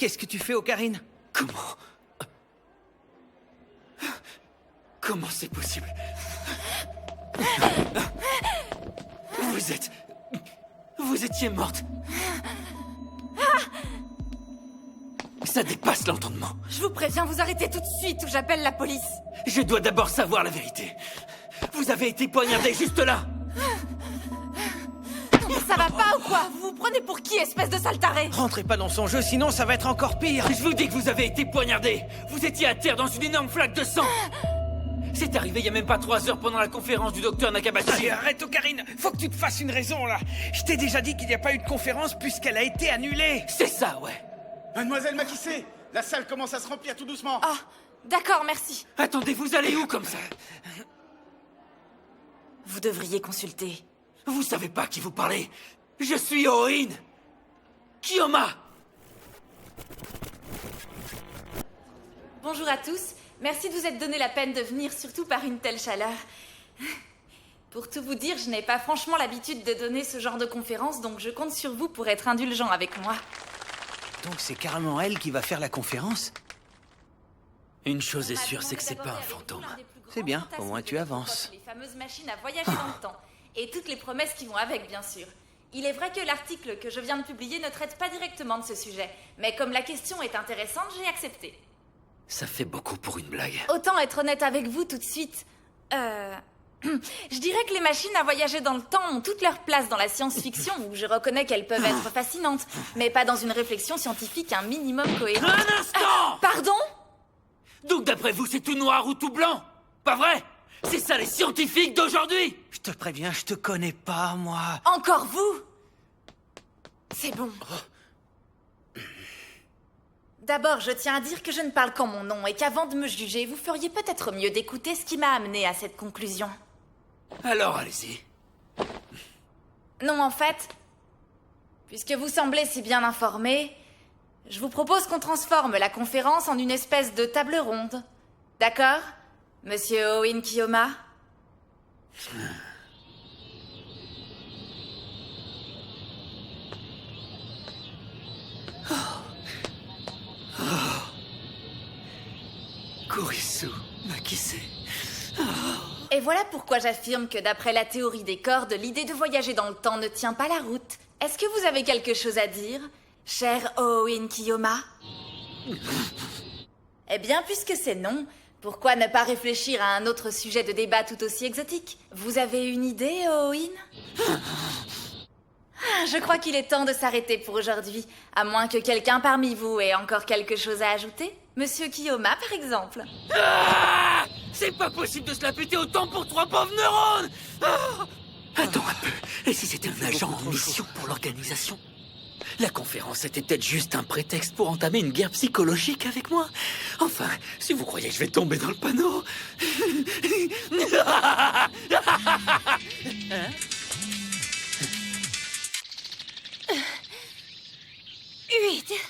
Qu'est-ce que tu fais, Ocarine? Comment c'est possible? Vous étiez morte. Ça dépasse l'entendement. Je vous préviens, vous arrêtez tout de suite ou j'appelle la police. Je dois d'abord savoir la vérité. Vous avez été poignardé juste là. Ça va pas ou quoi? Vous vous prenez pour qui, espèce de sale taré? Rentrez pas dans son jeu, sinon ça va être encore pire. Je vous dis que vous avez été poignardé. Vous étiez à terre dans une énorme flaque de sang. C'est arrivé il y a même pas 3 heures pendant la conférence du docteur Nakabashi. Allez, arrête, Ocarine. Faut que tu te fasses une raison, là. Je t'ai déjà dit qu'il n'y a pas eu de conférence puisqu'elle a été annulée. C'est ça, ouais. Mademoiselle Makise, la salle commence à se remplir tout doucement. Ah, d'accord, merci. Attendez, vous allez où comme ça? Vous devriez consulter. Vous savez pas à qui vous parlez. Je suis Oin Kiyoma. Bonjour à tous. Merci de vous être donné la peine de venir, surtout par une telle chaleur. Pour tout vous dire, je n'ai pas franchement l'habitude de donner ce genre de conférence, donc je compte sur vous pour être indulgent avec moi. Donc c'est carrément elle qui va faire la conférence? Une chose est sûre, c'est que c'est pas un fantôme. C'est bien, au moins tu avances. Les fameuses machines à voyager dans le temps. Et toutes les promesses qui vont avec, bien sûr. Il est vrai que l'article que je viens de publier ne traite pas directement de ce sujet. Mais comme la question est intéressante, j'ai accepté. Ça fait beaucoup pour une blague. Autant être honnête avec vous tout de suite. Je dirais que les machines à voyager dans le temps ont toute leur place dans la science-fiction, où je reconnais qu'elles peuvent être fascinantes, mais pas dans une réflexion scientifique un minimum cohérente. Un instant! Pardon? Donc d'après vous, c'est tout noir ou tout blanc? Pas vrai? C'est ça les scientifiques d'aujourd'hui! Je te préviens, je te connais pas, moi. Encore vous? C'est bon. D'abord, je tiens à dire que je ne parle qu'en mon nom et qu'avant de me juger, vous feriez peut-être mieux d'écouter ce qui m'a amené à cette conclusion. Alors allez-y. Non, en fait, puisque vous semblez si bien informé, je vous propose qu'on transforme la conférence en une espèce de table ronde. D'accord, Monsieur Oin Kiyoma? Kurisu Makise. Et voilà pourquoi j'affirme que d'après la théorie des cordes, l'idée de voyager dans le temps ne tient pas la route. Est-ce que vous avez quelque chose à dire, cher Oin Kiyoma? Eh bien, puisque c'est non, pourquoi ne pas réfléchir à un autre sujet de débat tout aussi exotique? Vous avez une idée, Oin? Je crois qu'il est temps de s'arrêter pour aujourd'hui, à moins que quelqu'un parmi vous ait encore quelque chose à ajouter. Monsieur Kiyoma, par exemple. Ah! C'est pas possible de se la péter autant pour 3 pauvres neurones! Ah! Attends un peu. Et si c'était un agent en mission pour l'organisation? La conférence était peut-être juste un prétexte pour entamer une guerre psychologique avec moi. Enfin, si vous croyez que je vais tomber dans le panneau... Hein? 8. 9.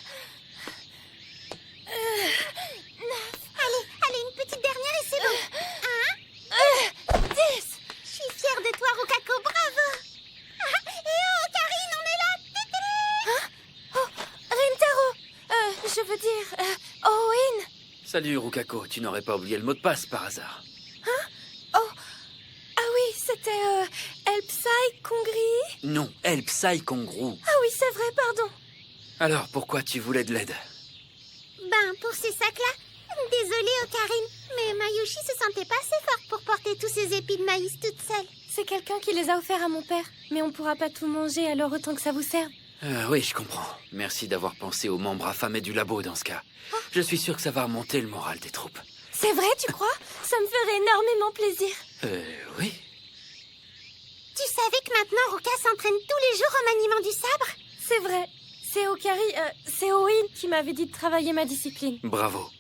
Allez, une petite dernière et c'est bon. 10. Je suis fière de toi, Rokako, bravo. Et oh, Karine, on est là. Oh, Rintaro. Je veux dire, Owen. Salut, Rukako. Tu n'aurais pas oublié le mot de passe par hasard? Oh, ah oui, c'était Elpsai Kongri. Non, El Psy Kongru. Ah oui, c'est vrai, pardon. Alors, pourquoi tu voulais de l'aide? Ben, pour ces sacs-là, désolée, Ocarine, mais Mayushi se sentait pas assez forte pour porter tous ces épis de maïs toute seule. C'est quelqu'un qui les a offerts à mon père, mais on pourra pas tout manger, alors autant que ça vous serve. Oui, je comprends. Merci d'avoir pensé aux membres affamés du labo dans ce cas. Je suis sûr que ça va remonter le moral des troupes. C'est vrai, tu crois? Ça me ferait énormément plaisir. Oui. Tu savais que maintenant Ruka s'entraîne tous les jours au maniement du sabre? C'est vrai. C'est c'est Oin qui m'avait dit de travailler ma discipline. Bravo.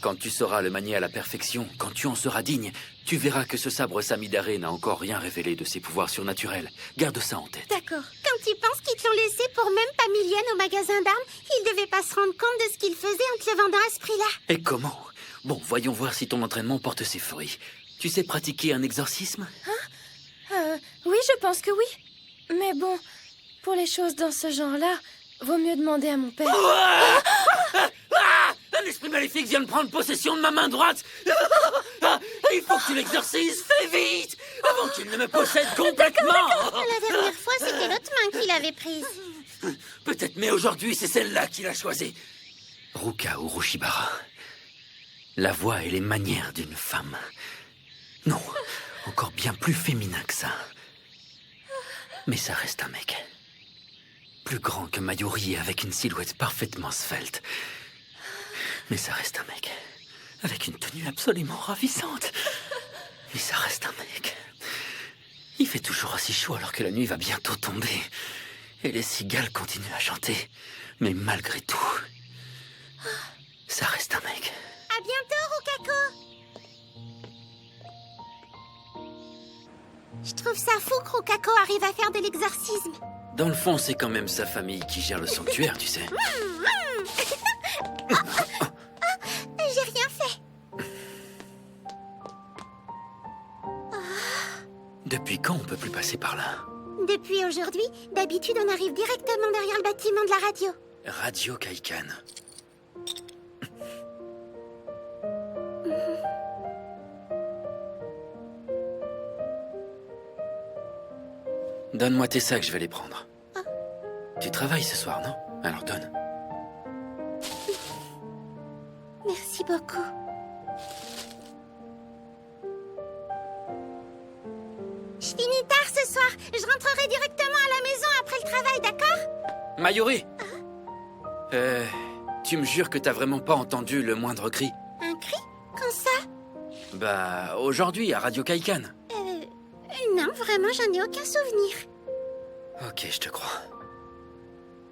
Quand tu sauras le manier à la perfection, quand tu en seras digne, tu verras que ce sabre Samidare n'a encore rien révélé de ses pouvoirs surnaturels. Garde ça en tête. D'accord. Quand tu penses qu'ils te l'ont laissé pour même pas millienne au magasin d'armes, ils devaient pas se rendre compte de ce qu'ils faisaient en te le vendant à ce prix-là. Et comment? Bon, voyons voir si ton entraînement porte ses fruits. Tu sais pratiquer un exorcisme? Oui, je pense que oui. Mais bon, pour les choses dans ce genre-là, vaut mieux demander à mon père. maléfique vient de prendre possession de ma main droite. Il faut que tu l'exorcises, fais vite, avant qu'il ne me possède complètement. La dernière fois, c'était l'autre main qui l'avait prise. Peut-être, mais aujourd'hui, c'est celle-là qu'il a choisie. Ruka Urushibara. La voix et les manières d'une femme. Non, encore bien plus féminin que ça. Mais ça reste un mec. Plus grand que Mayuri, avec une silhouette parfaitement svelte. Mais ça reste un mec. Avec une tenue absolument ravissante. Mais ça reste un mec. Il fait toujours aussi chaud alors que la nuit va bientôt tomber. Et les cigales continuent à chanter. Mais malgré tout, ça reste un mec. À bientôt, Rokako. Je trouve ça fou que Rokako arrive à faire de l'exorcisme. Dans le fond, c'est quand même sa famille qui gère le sanctuaire, tu sais. J'ai rien fait. Depuis quand on peut plus passer par là? Depuis aujourd'hui, d'habitude, on arrive directement derrière le bâtiment de la radio. Radio Kaikan. Donne-moi tes sacs, je vais les prendre. Tu travailles ce soir, non? Alors donne. Merci beaucoup. Je finis tard ce soir. Je rentrerai directement à la maison après le travail, d'accord? Mayuri! Tu me jures que t'as vraiment pas entendu le moindre cri? Un cri? Quand ça? Bah, aujourd'hui, à Radio Kaikan. Non, vraiment, j'en ai aucun souvenir. Ok, je te crois.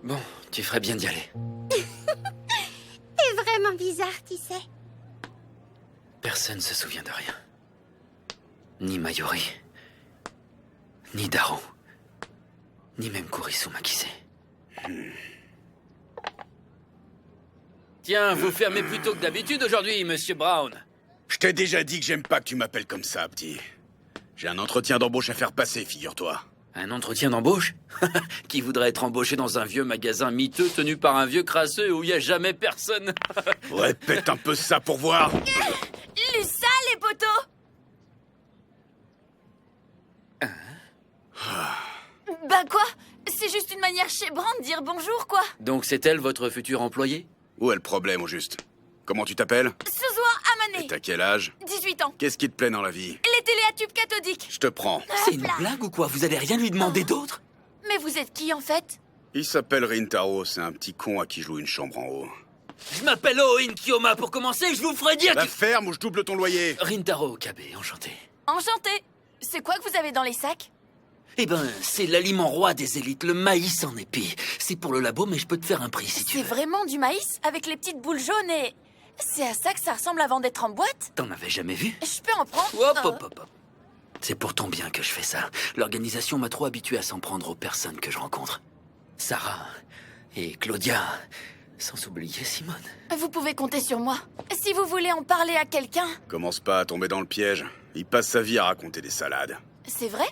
Bon, tu ferais bien d'y aller. C'est vraiment bizarre, tu sais. Personne se souvient de rien. Ni Mayuri, ni Daru, ni même Kurisu Makise. Tiens, vous fermez plus tôt que d'habitude aujourd'hui, Monsieur Brown. Je t'ai déjà dit que j'aime pas que tu m'appelles comme ça, petit. J'ai un entretien d'embauche à faire passer, figure-toi. Un entretien d'embauche? Qui voudrait être embauché dans un vieux magasin miteux tenu par un vieux crasseux où il n'y a jamais personne? Répète un peu ça pour voir. Les ça, les poteaux! Bah quoi? C'est juste une manière chébrante de dire bonjour, quoi. Donc c'est elle votre future employée? Où est le problème, au juste? Comment tu t'appelles? Suzuo Amane, T'as quel âge? 18 ans. Qu'est-ce qui te plaît dans la vie? Les télé à tube cathodique. Je te prends. C'est une blague ou quoi? Vous allez rien lui demander d'autre? Mais vous êtes qui, en fait? Il s'appelle Rintaro, c'est un petit con à qui je loue une chambre en haut. Je m'appelle Oin Kiyoma pour commencer, je vous ferai dire La que... ferme ou je double ton loyer. Rintaro Okabe, enchanté. Enchanté. C'est quoi que vous avez dans les sacs? Eh ben, c'est l'aliment roi des élites, le maïs en épi. C'est pour le labo, mais je peux te faire un prix si tu C'est veux. vraiment du maïs avec les petites boules jaunes et... C'est à ça que ça ressemble avant d'être en boîte? T'en avais jamais vu? Je peux en prendre? Hop, hop, hop, hop. C'est pour ton bien que je fais ça. L'organisation m'a trop habitué à s'en prendre aux personnes que je rencontre. Sarah et Claudia, sans oublier Simone. Vous pouvez compter sur moi. Si vous voulez en parler à quelqu'un... Commence pas à tomber dans le piège. Il passe sa vie à raconter des salades. C'est vrai?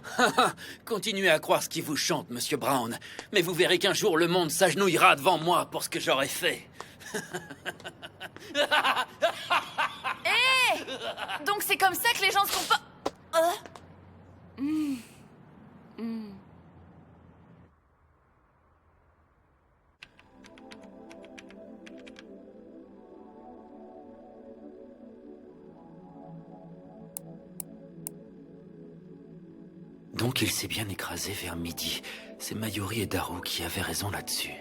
Continuez à croire ce qui vous chante, Monsieur Brown. Mais vous verrez qu'un jour, le monde s'agenouillera devant moi pour ce que j'aurais fait. Hé! Donc c'est comme ça que les gens se comportent... Donc il s'est bien écrasé vers midi. C'est Mayuri et Daru qui avaient raison là-dessus.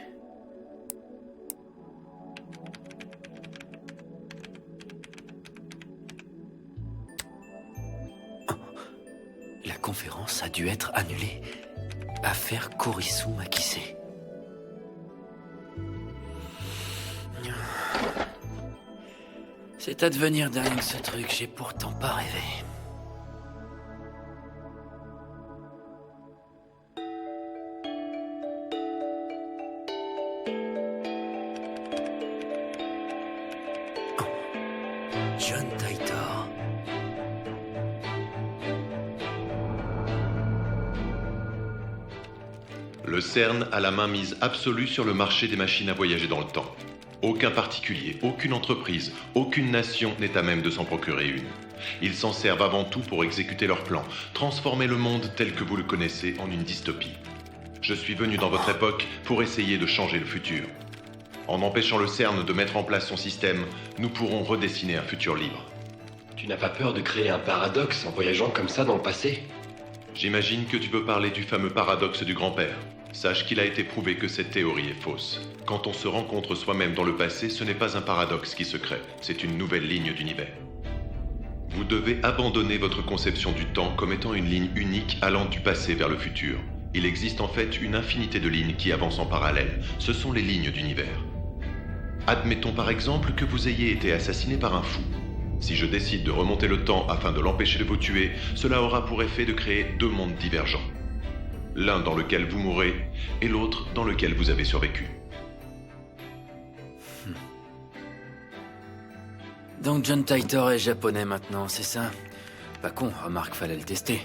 La conférence a dû être annulée. Affaire Kurisu Makise. C'est à devenir dingue ce truc, j'ai pourtant pas rêvé. John Titor. Le CERN a la mainmise absolue sur le marché des machines à voyager dans le temps. Aucun particulier, aucune entreprise, aucune nation n'est à même de s'en procurer une. Ils s'en servent avant tout pour exécuter leurs plans, transformer le monde tel que vous le connaissez en une dystopie. Je suis venu dans votre époque pour essayer de changer le futur. En empêchant le CERN de mettre en place son système, nous pourrons redessiner un futur libre. Tu n'as pas peur de créer un paradoxe en voyageant comme ça dans le passé? J'imagine que tu veux parler du fameux paradoxe du grand-père. Sache qu'il a été prouvé que cette théorie est fausse. Quand on se rencontre soi-même dans le passé, ce n'est pas un paradoxe qui se crée, c'est une nouvelle ligne d'univers. Vous devez abandonner votre conception du temps comme étant une ligne unique allant du passé vers le futur. Il existe en fait une infinité de lignes qui avancent en parallèle. Ce sont les lignes d'univers. Admettons par exemple que vous ayez été assassiné par un fou. Si je décide de remonter le temps afin de l'empêcher de vous tuer, cela aura pour effet de créer deux mondes divergents. L'un dans lequel vous mourrez, et l'autre dans lequel vous avez survécu. Donc John Titor est japonais maintenant, c'est ça? Pas con, remarque, fallait le tester.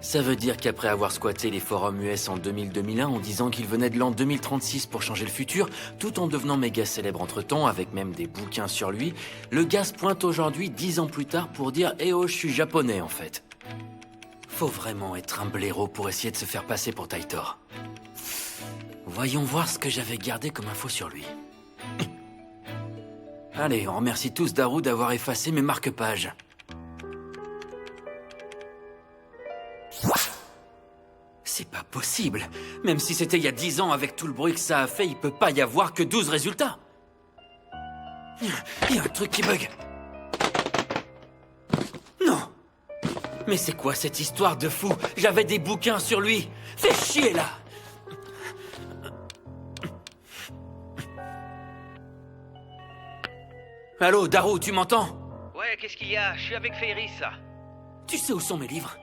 Ça veut dire qu'après avoir squatté les forums US en 2000-2001 en disant qu'il venait de l'an 2036 pour changer le futur, tout en devenant méga célèbre entre-temps, avec même des bouquins sur lui, le gars se pointe aujourd'hui 10 ans plus tard pour dire « Eh oh, je suis japonais en fait ». Faut vraiment être un blaireau pour essayer de se faire passer pour Titor. Voyons voir ce que j'avais gardé comme info sur lui. Allez, on remercie tous Daru d'avoir effacé mes marque-pages. C'est pas possible. Même si c'était il y a 10 ans avec tout le bruit que ça a fait, il peut pas y avoir que 12 résultats. Il y a un truc qui bug. Non. Mais c'est quoi cette histoire de fou? J'avais des bouquins sur lui. Fais chier, là. Allô, Daru, tu m'entends? Ouais, qu'est-ce qu'il y a? Je suis avec Fairy, ça. Tu sais où sont mes livres?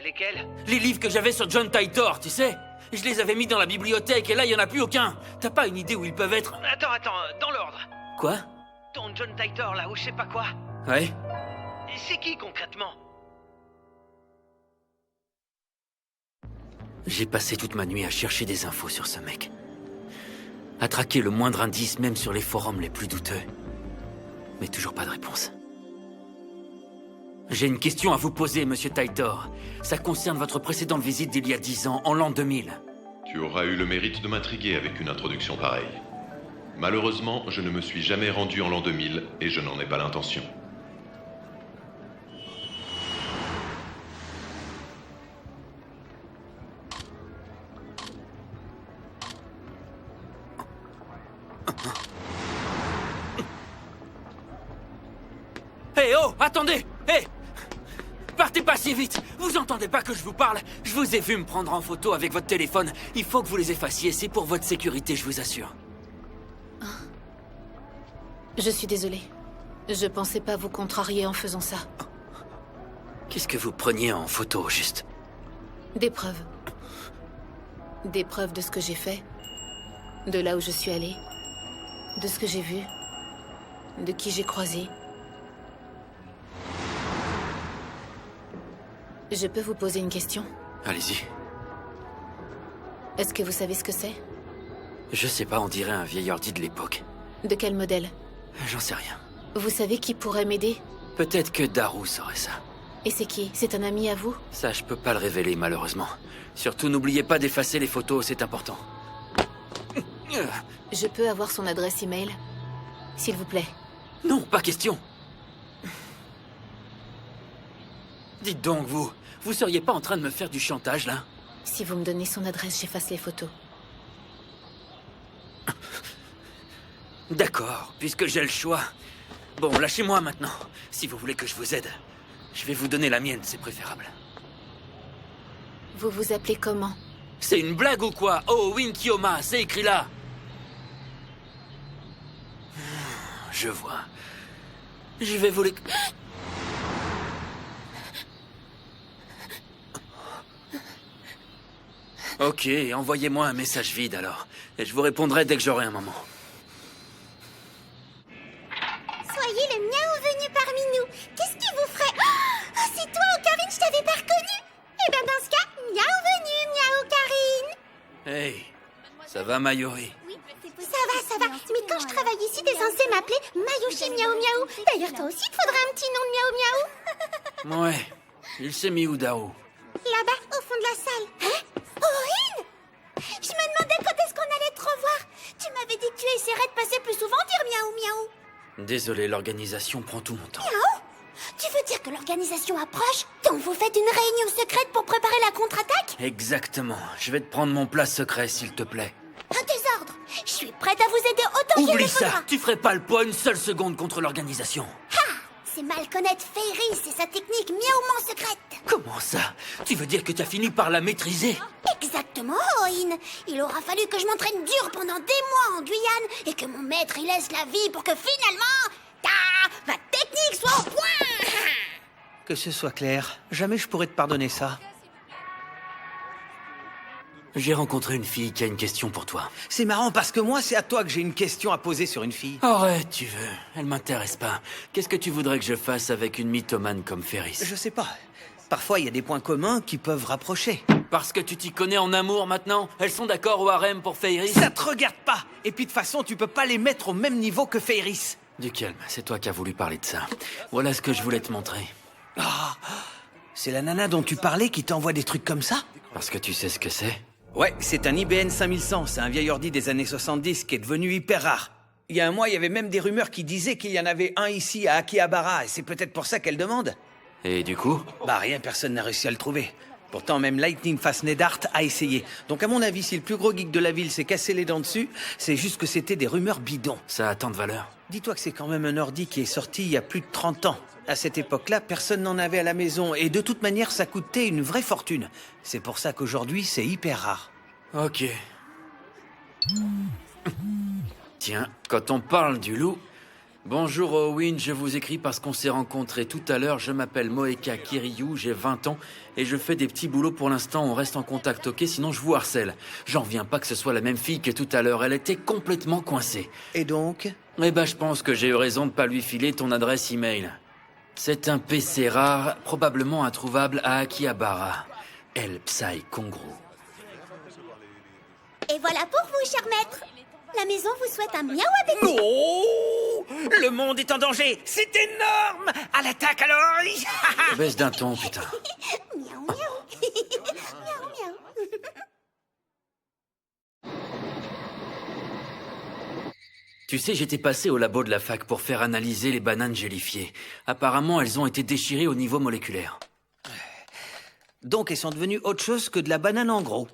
Lesquels? Les livres que j'avais sur John Titor, tu sais? Je les avais mis dans la bibliothèque et là, il y en a plus aucun. T'as pas une idée où ils peuvent être? Attends, dans l'ordre. Quoi? Ton John Titor, là, ou je sais pas quoi. Ouais? C'est qui, concrètement? J'ai passé toute ma nuit à chercher des infos sur ce mec. À traquer le moindre indice, même sur les forums les plus douteux. Mais toujours pas de réponse. J'ai une question à vous poser, monsieur Titor. Ça concerne votre précédente visite d'il y a 10 ans, en l'an 2000. Tu auras eu le mérite de m'intriguer avec une introduction pareille. Malheureusement, je ne me suis jamais rendu en l'an 2000 et je n'en ai pas l'intention. Hé, oh, attendez! Hé! Partez pas si vite! Vous entendez pas que je vous parle? Je vous ai vu me prendre en photo avec votre téléphone. Il faut que vous les effaciez, c'est pour votre sécurité, je vous assure. Je suis désolée. Je pensais pas vous contrarier en faisant ça. Qu'est-ce que vous preniez en photo, juste? Des preuves. Des preuves de ce que j'ai fait, de là où je suis allée, de ce que j'ai vu, de qui j'ai croisé. Je peux vous poser une question? Allez-y. Est-ce que vous savez ce que c'est? Je sais pas, on dirait un vieil ordi de l'époque. De quel modèle? J'en sais rien. Vous savez qui pourrait m'aider? Peut-être que Daru saurait ça. Et c'est qui? C'est un ami à vous? Ça, je peux pas le révéler, malheureusement. Surtout, n'oubliez pas d'effacer les photos, c'est important. Je peux avoir son adresse email? S'il vous plaît. Non, pas question. Dites donc, vous seriez pas en train de me faire du chantage, là? Si vous me donnez son adresse, j'efface les photos. D'accord, puisque j'ai le choix. Bon, lâchez-moi maintenant, si vous voulez que je vous aide. Je vais vous donner la mienne, c'est préférable. Vous vous appelez comment? C'est une blague ou quoi? Oh, Winkyoma, c'est écrit là. Je vois. Je vais vous les... Ok, envoyez-moi un message vide alors. Et je vous répondrai dès que j'aurai un moment. Soyez le miaou venu parmi nous. Qu'est-ce qui vous ferait... Oh, c'est toi, Ocarine, je t'avais pas reconnu. Eh bien, dans ce cas, miaou venu, miaou Ocarine. Hey, ça va, Mayuri? Ça va, mais quand je travaille ici, t'es censé m'appeler Mayushi Miaou Miaou. D'ailleurs, toi aussi, il te faudrait un petit nom de Miaou Miaou. Ouais, il s'est mis où, Dao? Là-bas, au fond de la salle. Hein? Orin? Je me demandais quand est-ce qu'on allait te revoir. Tu m'avais dit que tu essaierais de passer plus souvent dire Miaou Miaou. Désolé, l'organisation prend tout mon temps. Miaou? Tu veux dire que l'organisation approche? Donc vous faites une réunion secrète pour préparer la contre-attaque? Exactement. Je vais te prendre mon plat secret, s'il te plaît. Un désordre. Je suis prête à vous aider autant qu'il Oublie le faudra. ça. Tu ferais pas le poids une seule seconde contre l'organisation. Ha! C'est mal connaître Fairy, c'est sa technique miaouement secrète. Comment ça? Tu veux dire que t'as fini par la maîtriser? Exactement, Oin. Il aura fallu que je m'entraîne dur pendant des mois en Guyane et que mon maître y laisse la vie pour que finalement, ma technique soit au point. Que ce soit clair, jamais je pourrais te pardonner ça. J'ai rencontré une fille qui a une question pour toi. C'est marrant parce que moi, c'est à toi que j'ai une question à poser sur une fille. Arrête, tu veux. Elle m'intéresse pas. Qu'est-ce que tu voudrais que je fasse avec une mythomane comme Ferris? Je sais pas. Parfois, il y a des points communs qui peuvent rapprocher. Parce que tu t'y connais en amour maintenant? Elles sont d'accord au harem pour Ferris? Ça te regarde pas. Et puis de toute façon, tu peux pas les mettre au même niveau que Fairis. Du calme, c'est toi qui as voulu parler de ça. Voilà ce que je voulais te montrer. Ah, c'est la nana dont tu parlais qui t'envoie des trucs comme ça? Parce que tu sais ce que c'est? Ouais, c'est un IBN 5100, c'est un vieil ordi des années 70 qui est devenu hyper rare. Il y a un mois, il y avait même des rumeurs qui disaient qu'il y en avait un ici à Akihabara, et c'est peut-être pour ça qu'elle demande. Et du coup? Bah rien, personne n'a réussi à le trouver. Pourtant, même Lightning Fast Nedart a essayé. Donc à mon avis, si le plus gros geek de la ville s'est cassé les dents dessus, c'est juste que c'était des rumeurs bidons. Ça a tant de valeur. Dis-toi que c'est quand même un ordi qui est sorti il y a plus de 30 ans. À cette époque-là, personne n'en avait à la maison, et de toute manière, ça coûtait une vraie fortune. C'est pour ça qu'aujourd'hui, c'est hyper rare. Ok. Tiens, quand on parle du loup... Bonjour Owen, je vous écris parce qu'on s'est rencontrés tout à l'heure. Je m'appelle Moeka Kiryu, j'ai 20 ans et je fais des petits boulots pour l'instant. On reste en contact, ok? Sinon je vous harcèle. J'en reviens pas que ce soit la même fille que tout à l'heure. Elle était complètement coincée. Et donc? Eh ben, je pense que j'ai eu raison de pas lui filer ton adresse email. C'est un PC rare, probablement introuvable à Akihabara. El Psy Kongru. Et voilà pour vous, cher maître. La maison vous souhaite un miaou appétit. Oh! Le monde est en danger! C'est énorme! À l'attaque alors! Baisse d'un ton, putain. Miaou miaou. Miaou miaou. Tu sais, j'étais passé au labo de la fac pour faire analyser les bananes gélifiées. Apparemment, elles ont été déchirées au niveau moléculaire. Donc, elles sont devenues autre chose que de la banane en gros.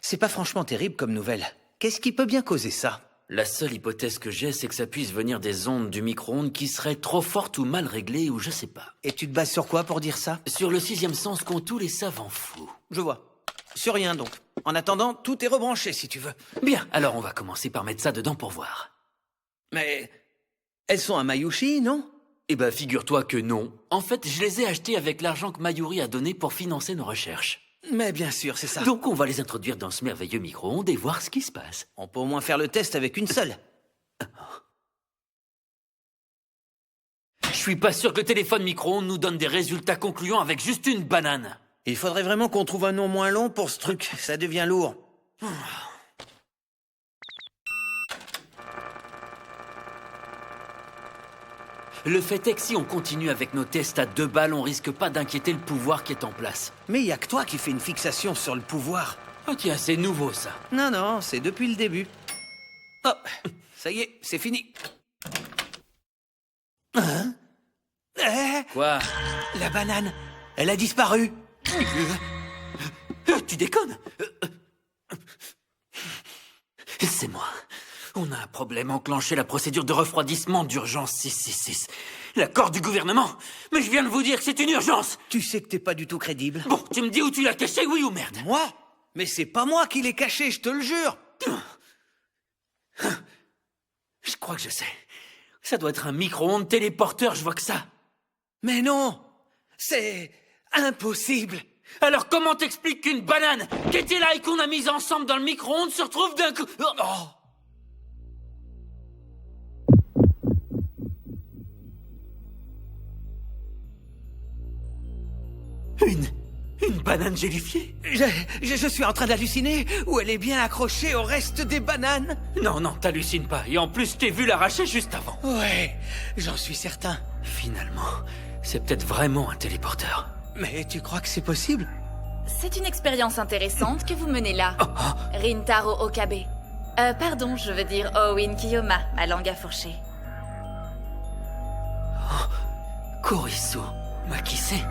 C'est pas franchement terrible comme nouvelle. Qu'est-ce qui peut bien causer ça? La seule hypothèse que j'ai, c'est que ça puisse venir des ondes du micro-ondes qui seraient trop fortes ou mal réglées, ou je sais pas. Et tu te bases sur quoi pour dire ça? Sur le sixième sens qu'ont tous les savants fous. Je vois. Sur rien donc. En attendant, tout est rebranché si tu veux. Bien, alors on va commencer par mettre ça dedans pour voir. Mais... elles sont à Mayushi, non? Eh ben, figure-toi que non. En fait, je les ai achetées avec l'argent que Mayuri a donné pour financer nos recherches. Mais bien sûr, c'est ça. Donc on va les introduire dans ce merveilleux micro-ondes et voir ce qui se passe. On peut au moins faire le test avec une seule. Je suis pas sûr que le téléphone micro-ondes nous donne des résultats concluants avec juste une banane. Il faudrait vraiment qu'on trouve un nom moins long pour ce truc. Ça devient lourd. Le fait est que si on continue avec nos tests à 2 balles, on risque pas d'inquiéter le pouvoir qui est en place. Mais il y a que toi qui fais une fixation sur le pouvoir. Ah tiens, c'est nouveau ça. Non, non, c'est depuis le début. Oh, ça y est, c'est fini. Hein? Quoi? La banane, elle a disparu. Tu déconnes? C'est moi. On a un problème, enclenché la procédure de refroidissement d'urgence 666. L'accord du gouvernement? Mais je viens de vous dire que c'est une urgence. Tu sais que t'es pas du tout crédible. Bon, tu me dis où tu l'as caché, oui ou merde? Moi? Mais c'est pas moi qui l'ai caché, je te le jure. Je crois que je sais. Ça doit être un micro-ondes téléporteur, je vois que ça. Mais non, c'est impossible. Alors comment t'expliques qu'une banane qui était là et qu'on a mise ensemble dans le micro-ondes se retrouve d'un coup... Oh. Une Une banane gélifiée? Je suis en train d'halluciner, ou elle est bien accrochée au reste des bananes? Non, non, t'hallucines pas. Et en plus, je t'ai vu l'arracher juste avant. Ouais, j'en suis certain. Finalement, c'est peut-être vraiment un téléporteur. Mais tu crois que c'est possible? C'est une expérience intéressante que vous menez là, Rintaro Okabe. Pardon, je veux dire Owen Kiyoma, ma langue à fourcher. Kurisu, Makise.